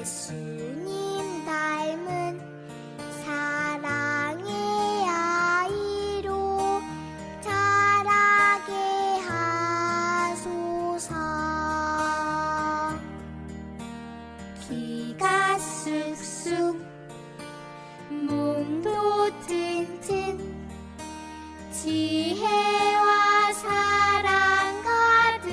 예수님 닮은 사랑의 아이로 자라게 하소서. 키가 쑥쑥 몸도 튼튼 지혜와 사랑 가득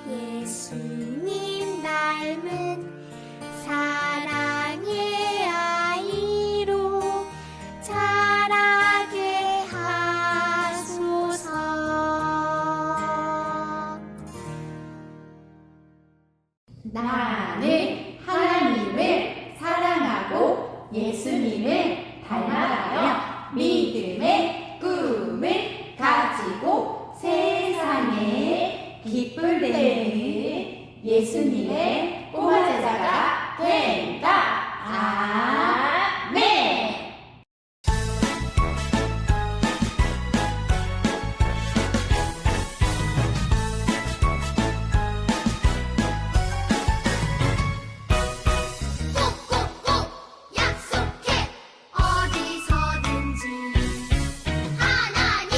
예수님 닮은 사랑의 아이로 자라게 하소서. 나는 하나님을 사랑하고 예수님을 닮아가며 믿음의 꿈을 가지고 세상에 기쁠 때는 예수님의 꼬마 제자가 된다. 아멘. 꼭꼭꼭 약속해 어디서든지 하나님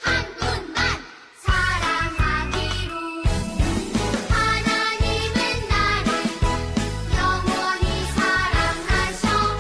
한 분만 사랑하기로. 하나님은 나를 영원히 사랑하셔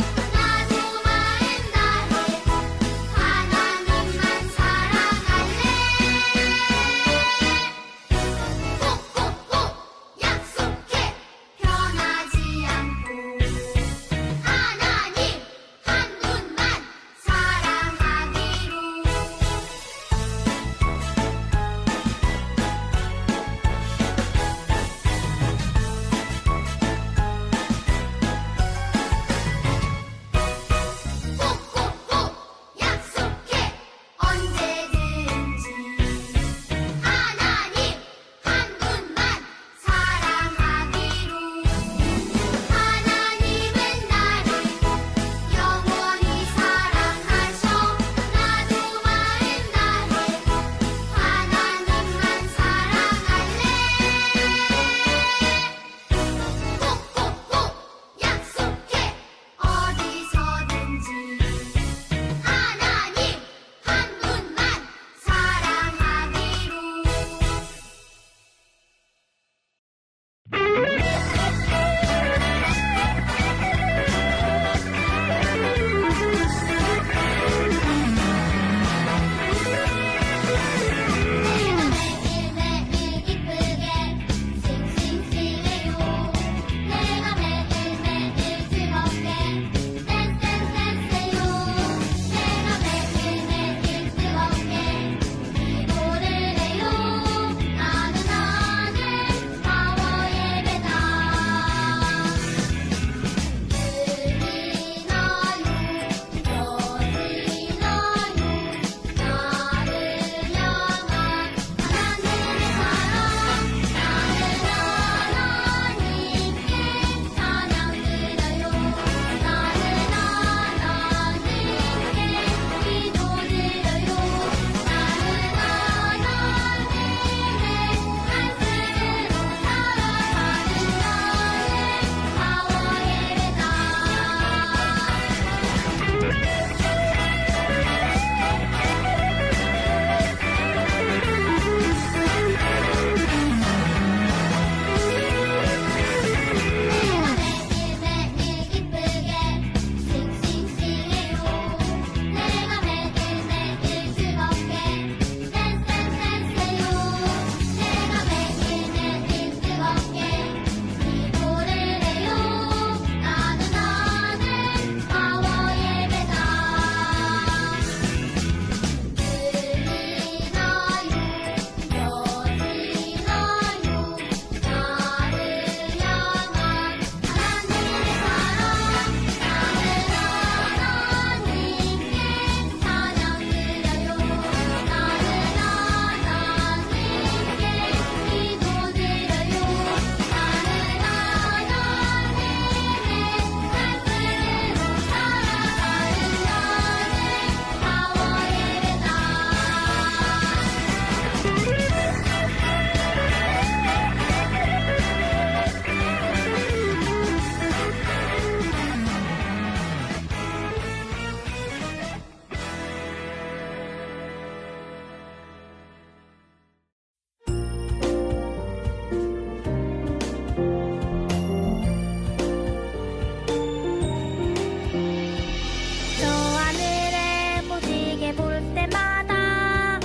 저 하늘에 무지개 볼 때마다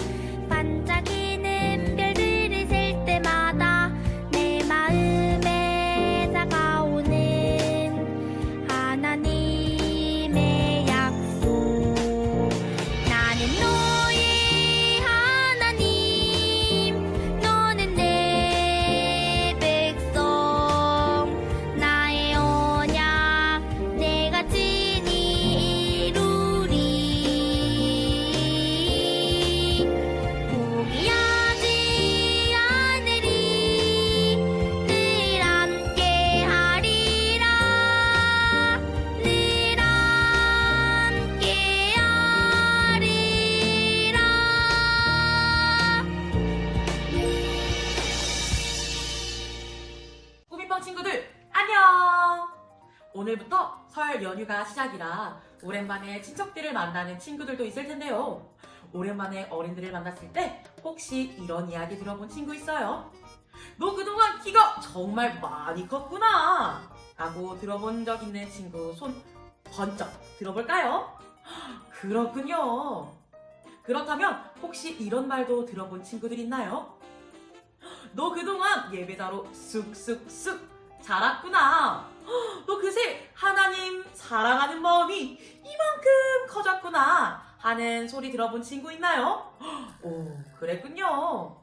반짝이는 별들을 셀 때마다 내 마음에 다가오는 하나님의 약속. 나는 너의 하나님, 너는 내 백성. 나의 언약 내가 친히 이루리. 포기하지 않으리. 늘 함께 하리라. 늘 함께 하리라. 꾸미빵 친구들 안녕! 오늘부터 설 연휴가 시작이라 오랜만에 친척들을 만나는 친구들도 있을 텐데요. 오랜만에 어린들을 만났을 때 혹시 이런 이야기 들어본 친구 있어요? 너 그동안 키가 정말 많이 컸구나 라고 들어본 적 있는 친구 손 번쩍 들어볼까요? 그렇군요. 그렇다면 혹시 이런 말도 들어본 친구들 있나요? 너 그동안 예배자로 쑥쑥쑥 자랐구나. 너 그새 하나님 사랑하는 마음이 이만큼 커졌구나 하는 소리 들어본 친구 있나요? 오, 그랬군요.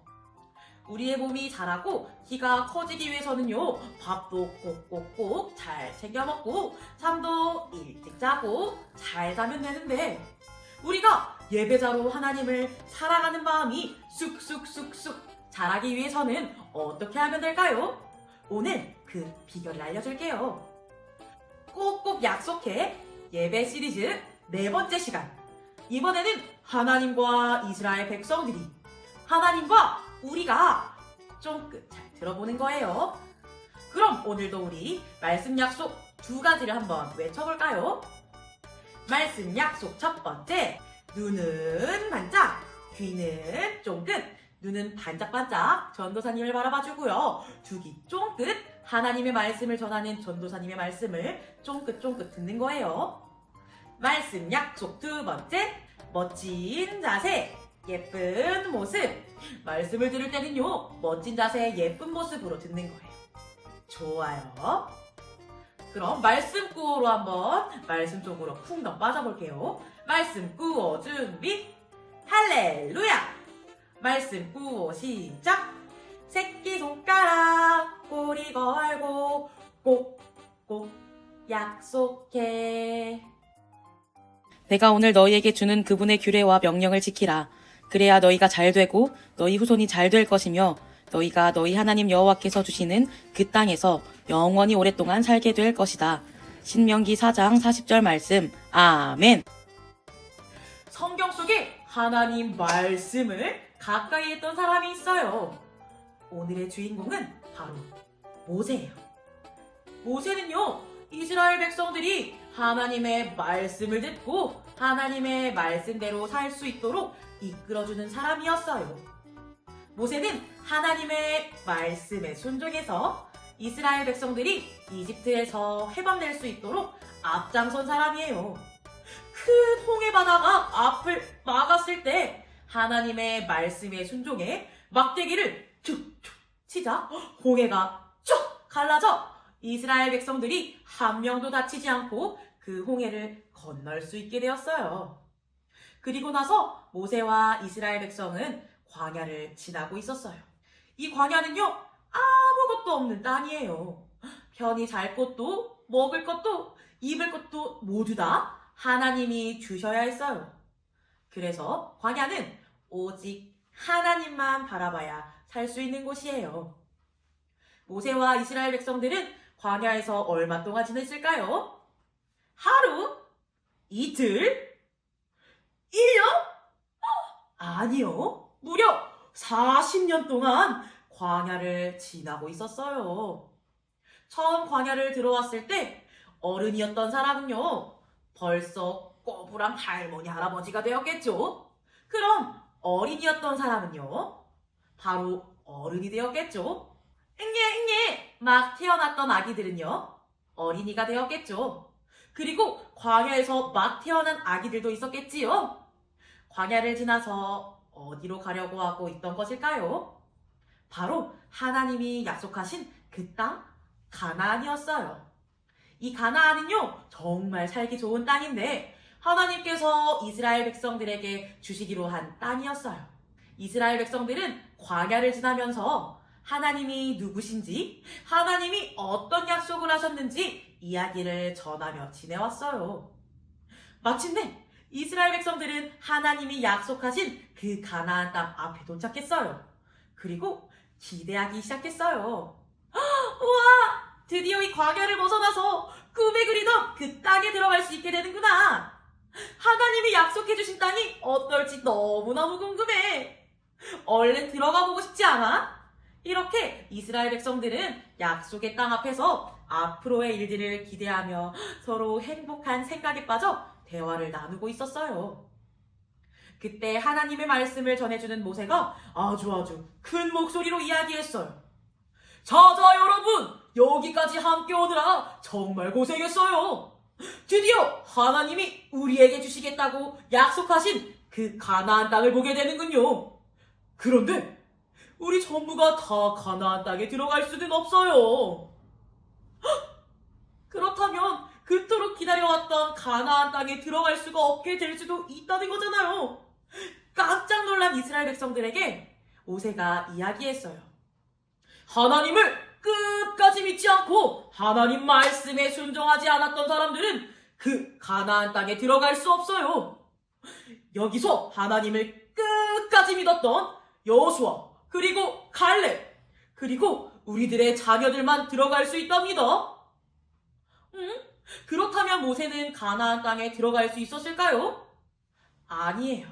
우리의 몸이 자라고 키가 커지기 위해서는요, 밥도 꼭꼭꼭 잘 챙겨 먹고 잠도 일찍 자고 잘 자면 되는데, 우리가 예배자로 하나님을 사랑하는 마음이 쑥쑥쑥쑥 자라기 위해서는 어떻게 하면 될까요? 오늘 그 비결을 알려줄게요. 꼭꼭 약속해 예배 시리즈 4번째 시간. 이번에는 하나님과 이스라엘 백성들이, 하나님과 우리가 쫑긋 잘 들어보는 거예요. 그럼 오늘도 우리 말씀 약속 2가지를 한번 외쳐볼까요? 말씀 약속 첫 번째, 눈은 반짝, 귀는 쫑긋. 눈은 반짝반짝 전도사님을 바라봐주고요. 귀 쫑긋 하나님의 말씀을 전하는 전도사님의 말씀을 쫑긋쫑긋 듣는 거예요. 말씀 약속 2번째, 멋진 자세, 예쁜 모습. 말씀을 들을 때는요, 멋진 자세, 예쁜 모습으로 듣는 거예요. 좋아요. 그럼 말씀 구호로 한번 말씀 쪽으로 쿵덩 빠져볼게요. 말씀 구호 준비, 할렐루야! 말씀 구호 시작! 새끼손가락 꼬리 걸고 꼭꼭 약속해. 내가 오늘 너희에게 주는 그분의 규례와 명령을 지키라. 그래야 너희가 잘 되고 너희 후손이 잘 될 것이며 너희가 너희 하나님 여호와께서 주시는 그 땅에서 영원히 오랫동안 살게 될 것이다. 신명기 4장 40절 말씀. 아멘. 성경 속에 하나님 말씀을 가까이 했던 사람이 있어요. 오늘의 주인공은 바로 모세예요. 모세는요, 이스라엘 백성들이 하나님의 말씀을 듣고 하나님의 말씀대로 살 수 있도록 이끌어주는 사람이었어요. 모세는 하나님의 말씀에 순종해서 이스라엘 백성들이 이집트에서 해방될 수 있도록 앞장선 사람이에요. 큰 홍해 바다가 앞을 막았을 때 하나님의 말씀에 순종해 막대기를 툭툭 치자 홍해가 쭉 갈라져 이스라엘 백성들이 한 명도 다치지 않고 그 홍해를 건널 수 있게 되었어요. 그리고 나서 모세와 이스라엘 백성은 광야를 지나고 있었어요. 이 광야는요, 아무것도 없는 땅이에요. 편히 잘 곳도 먹을 것도 입을 것도 모두 다 하나님이 주셔야 했어요. 그래서 광야는 오직 하나님만 바라봐야 살 수 있는 곳이에요. 모세와 이스라엘 백성들은 광야에서 얼마 동안 지냈을까요? 하루? 이틀? 1년? 아니요. 무려 40년 동안 광야를 지나고 있었어요. 처음 광야를 들어왔을 때 어른이었던 사람은요, 벌써 꼬부랑 할머니, 할아버지가 되었겠죠? 그럼 어린이였던 사람은요, 바로 어른이 되었겠죠? 응예, 막 태어났던 아기들은요, 어린이가 되었겠죠. 그리고 광야에서 막 태어난 아기들도 있었겠지요. 광야를 지나서 어디로 가려고 하고 있던 것일까요? 바로 하나님이 약속하신 그 땅, 가나안이었어요. 이 가나안은요, 정말 살기 좋은 땅인데 하나님께서 이스라엘 백성들에게 주시기로 한 땅이었어요. 이스라엘 백성들은 광야를 지나면서 하나님이 누구신지, 하나님이 어떤 약속을 하셨는지 이야기를 전하며 지내왔어요. 마침내 이스라엘 백성들은 하나님이 약속하신 그 가나안 땅 앞에 도착했어요. 그리고 기대하기 시작했어요. 우와! 드디어 이 광야를 벗어나서 꿈에 그리던 그 땅에 들어갈 수 있게 되는구나. 하나님이 약속해주신 땅이 어떨지 너무너무 궁금해. 얼른 들어가 보고 싶지 않아? 이렇게 이스라엘 백성들은 약속의 땅 앞에서 앞으로의 일들을 기대하며 서로 행복한 생각에 빠져 대화를 나누고 있었어요. 그때 하나님의 말씀을 전해주는 모세가 아주 큰 목소리로 이야기했어요. 자자 여러분, 여기까지 함께 오느라 정말 고생했어요. 드디어 하나님이 우리에게 주시겠다고 약속하신 그 가나안 땅을 보게 되는군요. 그런데 우리 전부가 다 가나안 땅에 들어갈 수는 없어요. 그렇다면 그토록 기다려왔던 가나안 땅에 들어갈 수가 없게 될 수도 있다는 거잖아요. 깜짝 놀란 이스라엘 백성들에게 모세가 이야기했어요. 하나님을 끝까지 믿지 않고 하나님 말씀에 순종하지 않았던 사람들은 그 가나안 땅에 들어갈 수 없어요. 여기서 하나님을 끝까지 믿었던 여호수아, 그리고 갈렙, 그리고 우리들의 자녀들만 들어갈 수 있답니다. 그렇다면 모세는 가나안 땅에 들어갈 수 있었을까요? 아니에요.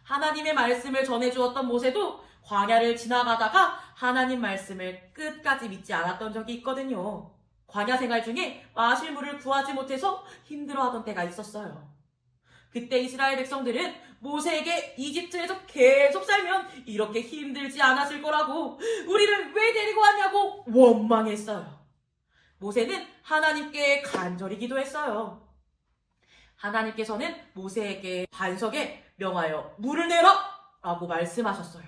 하나님의 말씀을 전해주었던 모세도 광야를 지나가다가 하나님 말씀을 끝까지 믿지 않았던 적이 있거든요. 광야 생활 중에 마실 물을 구하지 못해서 힘들어하던 때가 있었어요. 그때 이스라엘 백성들은 모세에게 이집트에서 계속 살면 이렇게 힘들지 않았을 거라고, 우리를 왜 데리고 왔냐고 원망했어요. 모세는 하나님께 간절히 기도했어요. 하나님께서는 모세에게 반석에 명하여 물을 내라! 라고 말씀하셨어요.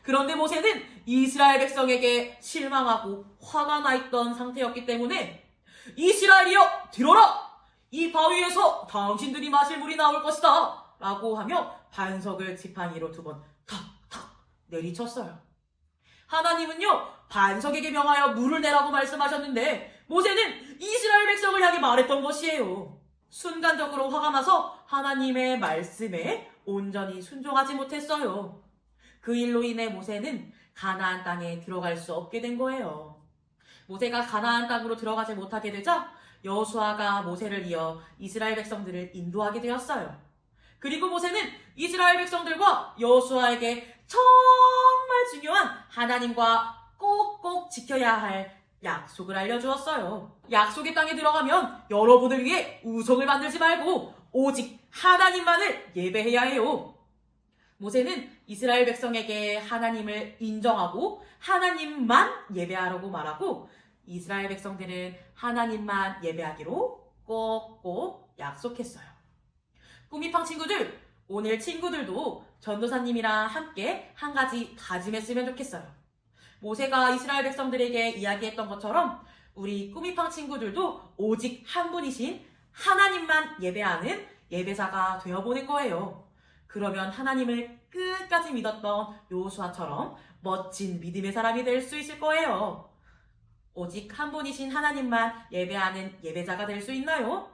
그런데 모세는 이스라엘 백성에게 실망하고 화가 나 있던 상태였기 때문에 이스라엘이여 들어라! 이 바위에서 당신들이 마실 물이 나올 것이다! 라고 하며 반석을 지팡이로 2번 탁탁 내리쳤어요. 하나님은요, 반석에게 명하여 물을 내라고 말씀하셨는데 모세는 이스라엘 백성을 향해 말했던 것이에요. 순간적으로 화가 나서 하나님의 말씀에 온전히 순종하지 못했어요. 그 일로 인해 모세는 가나안 땅에 들어갈 수 없게 된 거예요. 모세가 가나안 땅으로 들어가지 못하게 되자 여호수아가 모세를 이어 이스라엘 백성들을 인도하게 되었어요. 그리고 모세는 이스라엘 백성들과 여호수아에게 정말 중요한 하나님과 꼭꼭 지켜야 할 약속을 알려주었어요. 약속의 땅에 들어가면 여러분을 위해 우상을 만들지 말고 오직 하나님만을 예배해야 해요. 모세는 이스라엘 백성에게 하나님을 인정하고 하나님만 예배하라고 말하고 이스라엘 백성들은 하나님만 예배하기로 꼭꼭 약속했어요. 꾸미팡 친구들, 오늘 친구들도 전도사님이랑 함께 한 가지 다짐했으면 좋겠어요. 모세가 이스라엘 백성들에게 이야기했던 것처럼 우리 꾸미팡 친구들도 오직 한 분이신 하나님만 예배하는 예배자가 되어보는 거예요. 그러면 하나님을 끝까지 믿었던 여호수아처럼 멋진 믿음의 사람이 될 수 있을 거예요. 오직 한 분이신 하나님만 예배하는 예배자가 될 수 있나요?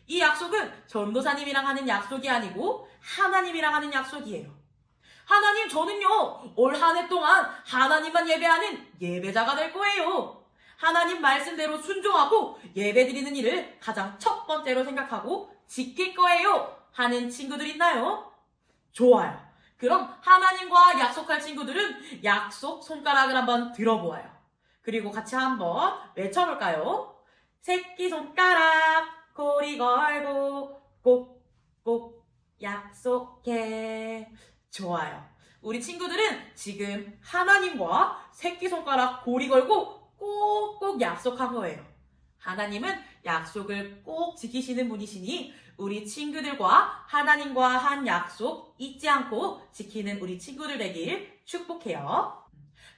이 약속은 전도사님이랑 하는 약속이 아니고 하나님이랑 하는 약속이에요. 하나님, 저는요, 올 한 해 동안 하나님만 예배하는 예배자가 될 거예요. 하나님 말씀대로 순종하고 예배드리는 일을 가장 첫 번째로 생각하고 지킬 거예요. 하는 친구들 있나요? 좋아요. 그럼 하나님과 약속할 친구들은 약속 손가락을 한번 들어보아요. 그리고 같이 한번 외쳐볼까요? 새끼손가락 고리 걸고 꼭꼭 약속해. 좋아요. 우리 친구들은 지금 하나님과 새끼손가락 고리 걸고 꼭 약속한 거예요. 하나님은 약속을 꼭 지키시는 분이시니 우리 친구들과 하나님과 한 약속 잊지 않고 지키는 우리 친구들 되길 축복해요.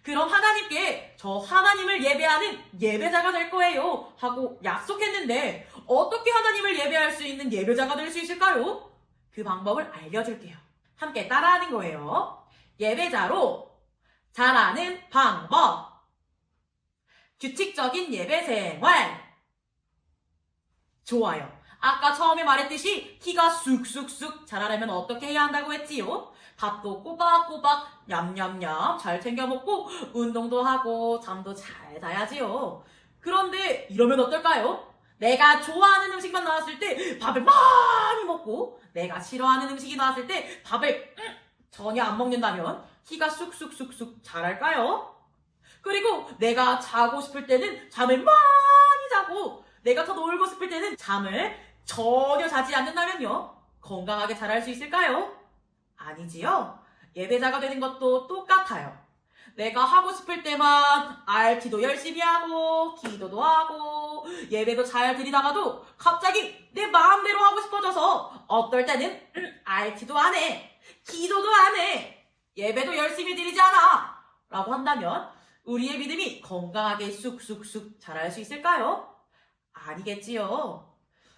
그럼 하나님께 저 하나님을 예배하는 예배자가 될 거예요 하고 약속했는데 어떻게 하나님을 예배할 수 있는 예배자가 될 수 있을까요? 그 방법을 알려줄게요. 함께 따라하는 거예요. 예배자로 잘하는 방법. 규칙적인 예배 생활. 좋아요. 아까 처음에 말했듯이 키가 쑥쑥쑥 자라려면 어떻게 해야 한다고 했지요? 밥도 꼬박꼬박 냠냠냠 잘 챙겨 먹고 운동도 하고 잠도 잘 자야지요. 그런데 이러면 어떨까요? 내가 좋아하는 음식만 나왔을 때 밥을 많이 먹고 내가 싫어하는 음식이 나왔을 때 밥을 전혀 안 먹는다면 키가 쑥쑥쑥쑥 자랄까요? 그리고 내가 자고 싶을 때는 잠을 많이 자고 내가 더 놀고 싶을 때는 잠을 전혀 자지 않는다면요? 건강하게 자랄 수 있을까요? 아니지요? 예배자가 되는 것도 똑같아요. 내가 하고 싶을 때만 RT도 열심히 하고 기도도 하고 예배도 잘 드리다가도 갑자기 내 마음대로 하고 싶어져서 어떨 때는 RT도 안 해, 기도도 안 해, 예배도 열심히 드리지 않아 라고 한다면 우리의 믿음이 건강하게 쑥쑥쑥 자랄 수 있을까요? 아니겠지요.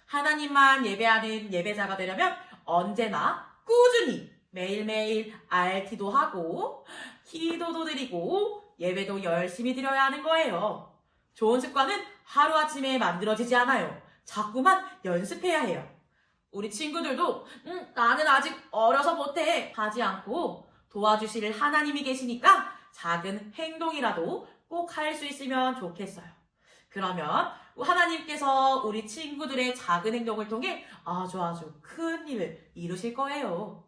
하나님만 예배하는 예배자가 되려면 언제나 꾸준히 매일매일 RT도 하고 기도도 드리고 예배도 열심히 드려야 하는 거예요. 좋은 습관은 하루아침에 만들어지지 않아요. 자꾸만 연습해야 해요. 우리 친구들도 나는 아직 어려서 못해 하지 않고 도와주실 하나님이 계시니까 작은 행동이라도 꼭 할 수 있으면 좋겠어요. 그러면 하나님께서 우리 친구들의 작은 행동을 통해 아주 큰 일을 이루실 거예요.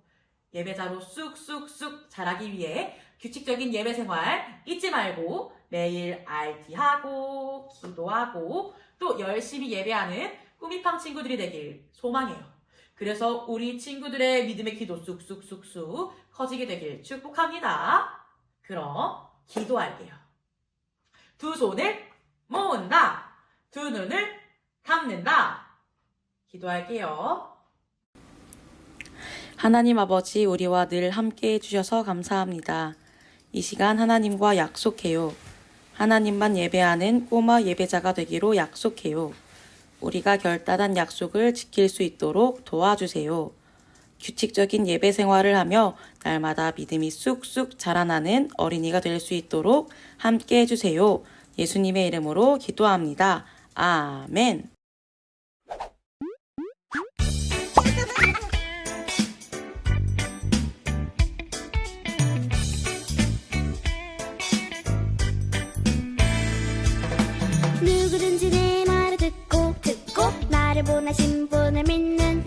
예배자로 쑥쑥쑥 자라기 위해 규칙적인 예배 생활 잊지 말고 매일 RT하고 기도하고 또 열심히 예배하는 꾸미팡 친구들이 되길 소망해요. 그래서 우리 친구들의 믿음의 기도 쑥쑥쑥쑥 커지게 되길 축복합니다. 그럼 기도할게요. 두 손을 모은다. 두 눈을 감는다. 기도할게요. 하나님 아버지, 우리와 늘 함께 해주셔서 감사합니다. 이 시간 하나님과 약속해요. 하나님만 예배하는 꼬마 예배자가 되기로 약속해요. 우리가 결단한 약속을 지킬 수 있도록 도와주세요. 규칙적인 예배 생활을 하며 날마다 믿음이 쑥쑥 자라나는 어린이가 될 수 있도록 함께 해주세요. 예수님의 이름으로 기도합니다. 아멘. 누구든지 내 말을 듣고 나를 보내신 분을 믿는